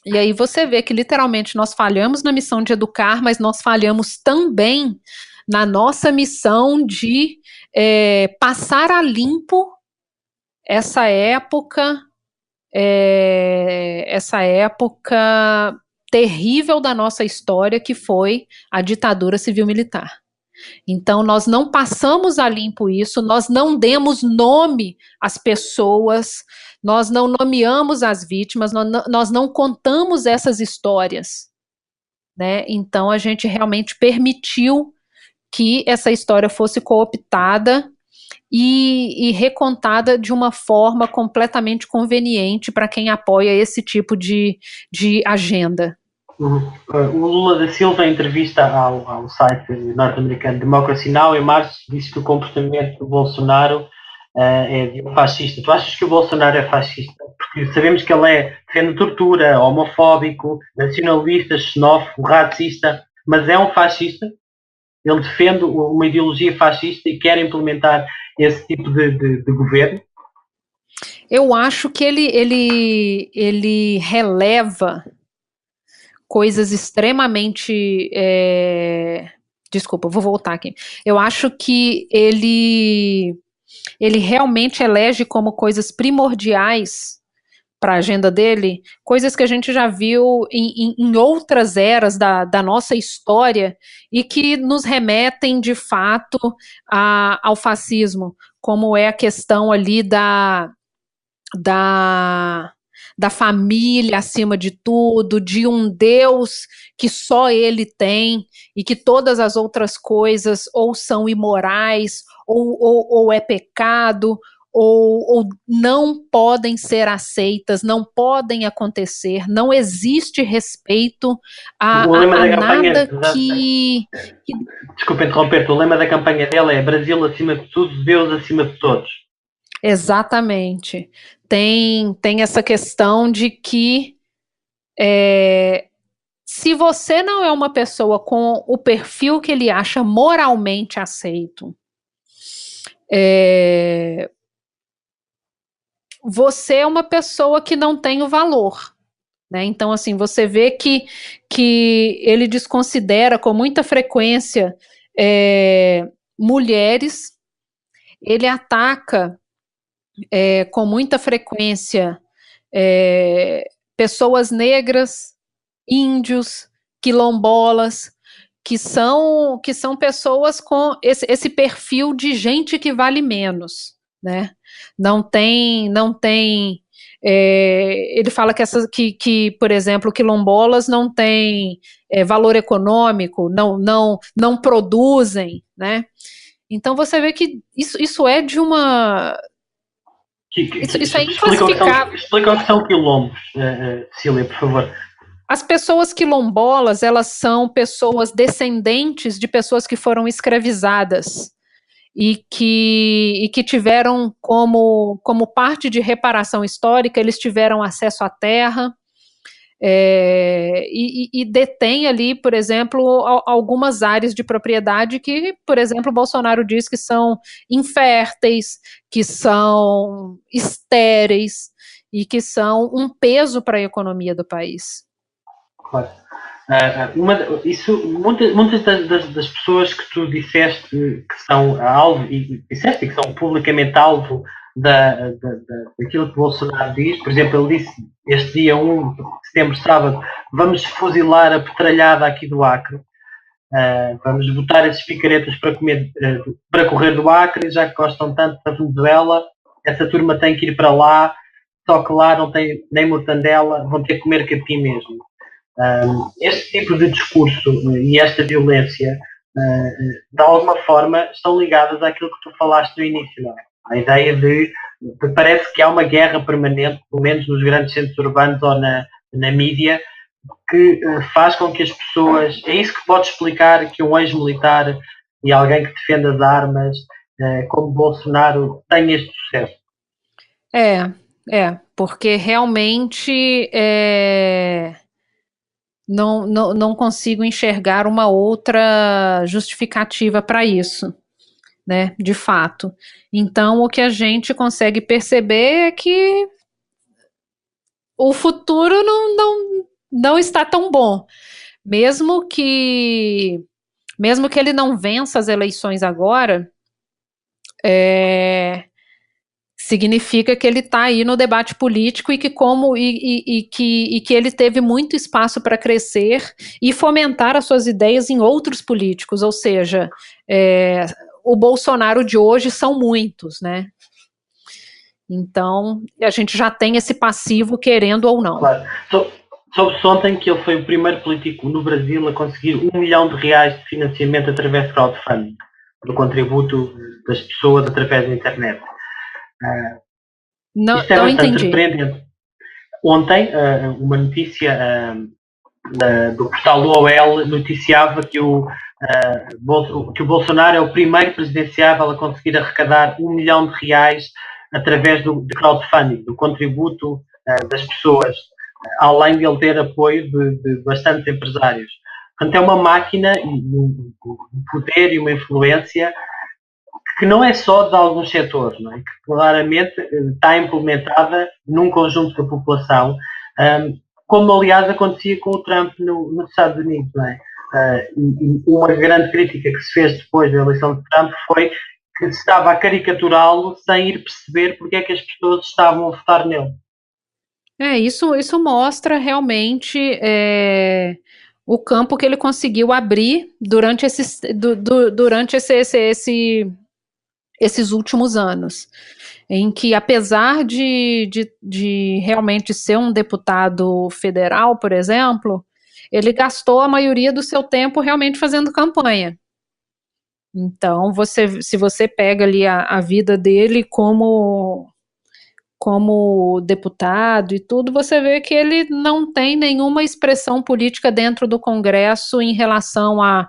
E aí você vê que literalmente nós falhamos na missão de educar, mas nós falhamos também na nossa missão de passar a limpo essa época terrível da nossa história, que foi a ditadura civil-militar. Então, nós não passamos a limpo isso, nós não demos nome às pessoas, nós não nomeamos as vítimas, nós não contamos essas histórias, né? Então, a gente realmente permitiu que essa história fosse cooptada e recontada de uma forma completamente conveniente para quem apoia esse tipo de agenda. O Lula da Silva, em entrevista ao site norte-americano Democracy Now! Em março, disse que o comportamento do Bolsonaro é de um fascista. Tu achas que o Bolsonaro é fascista? Porque sabemos que ele defende tortura, homofóbico, nacionalista, xenófobo, racista, mas é um fascista? Ele defende uma ideologia fascista e quer implementar esse tipo de governo? Eu acho que ele releva coisas extremamente... Desculpa, vou voltar aqui. Eu acho que ele realmente elege como coisas primordiais para a agenda dele, coisas que a gente já viu em outras eras da nossa história e que nos remetem, de fato, ao fascismo, como é a questão ali da da família acima de tudo, de um Deus que só ele tem e que todas as outras coisas ou são imorais, ou é pecado, ou não podem ser aceitas, não podem acontecer, não existe respeito O lema a da campanha, nada que desculpa interromper, o lema da campanha dela é Brasil acima de tudo, Deus acima de todos. exatamente. Tem essa questão de que se você não é uma pessoa com o perfil que ele acha moralmente aceito, você é uma pessoa que não tem o valor. Né? Então, assim, você vê que ele desconsidera com muita frequência mulheres, ele ataca com muita frequência pessoas negras, índios, quilombolas, que são pessoas com esse perfil de gente que vale menos, né? Não tem ele fala que, por exemplo, quilombolas não têm valor econômico, não produzem, né? Então você vê que isso é de uma isso é inclassificável. Explica o que são quilombos, Cília, por favor. As pessoas quilombolas, elas são pessoas descendentes de pessoas que foram escravizadas e que tiveram como parte de reparação histórica, eles tiveram acesso à terra e detém ali, por exemplo, algumas áreas de propriedade que, por exemplo, o Bolsonaro diz que são inférteis, que são estéreis e que são um peso para a economia do país. Claro. Muitas das pessoas que tu disseste que são alvo, e disseste que são publicamente alvo daquilo que Bolsonaro diz, por exemplo, ele disse este dia 1 de setembro, sábado, vamos fuzilar a petralhada aqui do Acre, vamos botar esses picaretas para correr do Acre, já que gostam tanto da Venezuela, essa turma tem que ir para lá, só que lá não tem nem mortandela, vão ter que comer capim mesmo. Este tipo de discurso e esta violência, de alguma forma, estão ligadas àquilo que tu falaste no início, não é? A ideia de parece que há uma guerra permanente, pelo menos nos grandes centros urbanos ou na mídia, que faz com que as pessoas... É isso que pode explicar que um ex-militar e alguém que defende as armas, como Bolsonaro, tenha este sucesso. Porque realmente não consigo enxergar uma outra justificativa para isso, né, de fato. Então, o que a gente consegue perceber é que o futuro não está tão bom. Mesmo que ele não vença as eleições agora, significa que ele está aí no debate político e que ele teve muito espaço para crescer e fomentar as suas ideias em outros políticos, ou seja, o Bolsonaro de hoje são muitos, né? Então, a gente já tem esse passivo, querendo ou não. Claro. Soube-se ontem que ele foi o primeiro político no Brasil a conseguir R$1 milhão de financiamento através de crowdfunding, do contributo das pessoas através da internet. Isto é bastante surpreendente. Ontem, uma notícia do portal UOL noticiava que o Bolsonaro é o primeiro presidenciável a conseguir arrecadar R$1 milhão através de crowdfunding, do contributo das pessoas, além de ele ter apoio de bastantes empresários. Portanto, é uma máquina e um poder e uma influência que não é só de alguns setores, não é? Que claramente está implementada num conjunto da população, como aliás acontecia com o Trump nos Estados Unidos, não é? E uma grande crítica que se fez depois da eleição de Trump foi que se estava a caricaturá-lo sem ir perceber porque é que as pessoas estavam a votar nele. Isso mostra realmente o campo que ele conseguiu abrir durante esse esses últimos anos, em que, apesar de realmente ser um deputado federal, por exemplo, ele gastou a maioria do seu tempo realmente fazendo campanha. Então, se você pega ali a vida dele como deputado e tudo, você vê que ele não tem nenhuma expressão política dentro do Congresso em relação a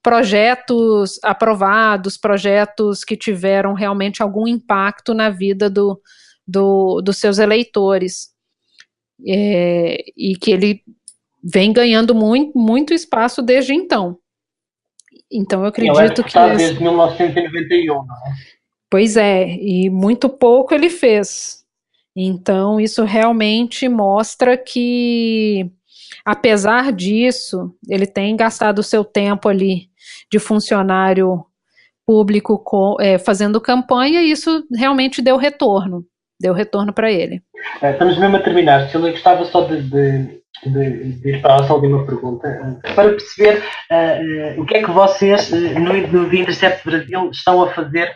projetos aprovados, projetos que tiveram realmente algum impacto na vida dos seus eleitores. E que ele vem ganhando muito espaço desde então. Então eu acredito ele é deputado desde 1991, não é? Pois é, e muito pouco ele fez. Então isso realmente mostra que, apesar disso, ele tem gastado o seu tempo ali de funcionário público fazendo campanha, e isso realmente deu retorno para ele. Estamos mesmo a terminar. Eu gostava só de ir para a nossa última pergunta, para perceber o que é que vocês, no Dia 27 de Brasil, estão a fazer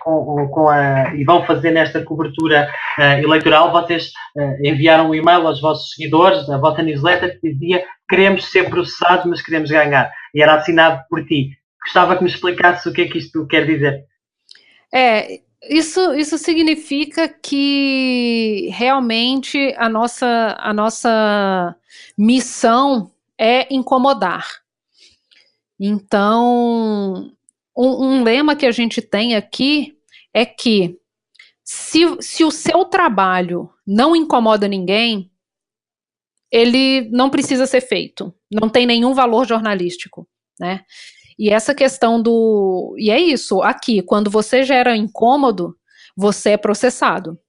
e vão fazer nesta cobertura eleitoral. Vocês enviaram um e-mail aos vossos seguidores, a vossa newsletter, que dizia: queremos ser processados, mas queremos ganhar. E era assinado por ti. Gostava que me explicasse o que é que isto quer dizer. Isso significa que realmente a nossa missão é incomodar. Então, um lema que a gente tem aqui é que se o seu trabalho não incomoda ninguém, ele não precisa ser feito, não tem nenhum valor jornalístico, né? E essa questão e é isso, aqui, quando você gera incômodo, você é processado.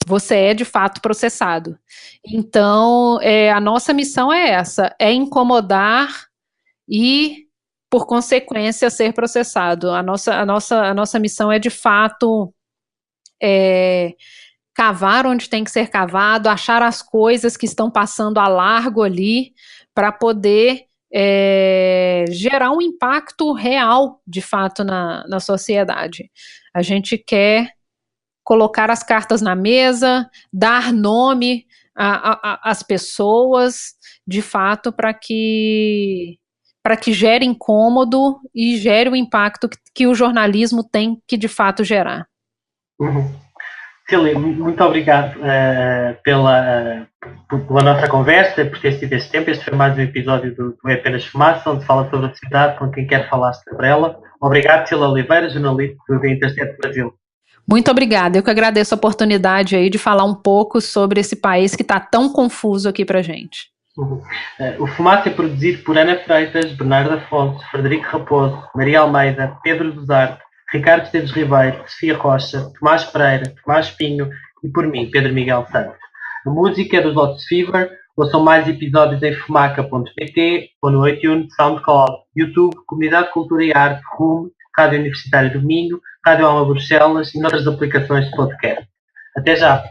Você é, de fato, processado. Então, a nossa missão é essa, é incomodar e, por consequência, ser processado. A nossa missão é, de fato, cavar onde tem que ser cavado, achar as coisas que estão passando a largo ali, para poder gerar um impacto real, de fato, na sociedade. A gente quer colocar as cartas na mesa, dar nome às pessoas, de fato, para que gere incômodo e gere o impacto que o jornalismo tem que, de fato, gerar. Cília, muito obrigado pela nossa conversa, por ter sido este tempo. Este foi mais um episódio do É Apenas Fumaça, onde fala sobre a cidade com quem quer falar sobre ela. Obrigado, Cília Oliveira, jornalista do Dia 27 Brasil. Muito obrigada, eu que agradeço a oportunidade aí de falar um pouco sobre esse país que está tão confuso aqui pra gente. O Fumaça é produzido por Ana Freitas, Bernardo Afonso, Frederico Raposo, Maria Almeida, Pedro Duzarte, Ricardo Esteves Ribeiro, Sofia Rocha, Tomás Pereira, Tomás Pinho e por mim, Pedro Miguel Santos. A música é dos Lotus Fever. Ouçam mais episódios em fumaca.pt ou no iTunes, SoundCloud, YouTube, Comunidade de Cultura e Arte, RUM, Rádio Universitária do Minho, Rádio Alma Bruxelas e outras aplicações de podcast. Até já!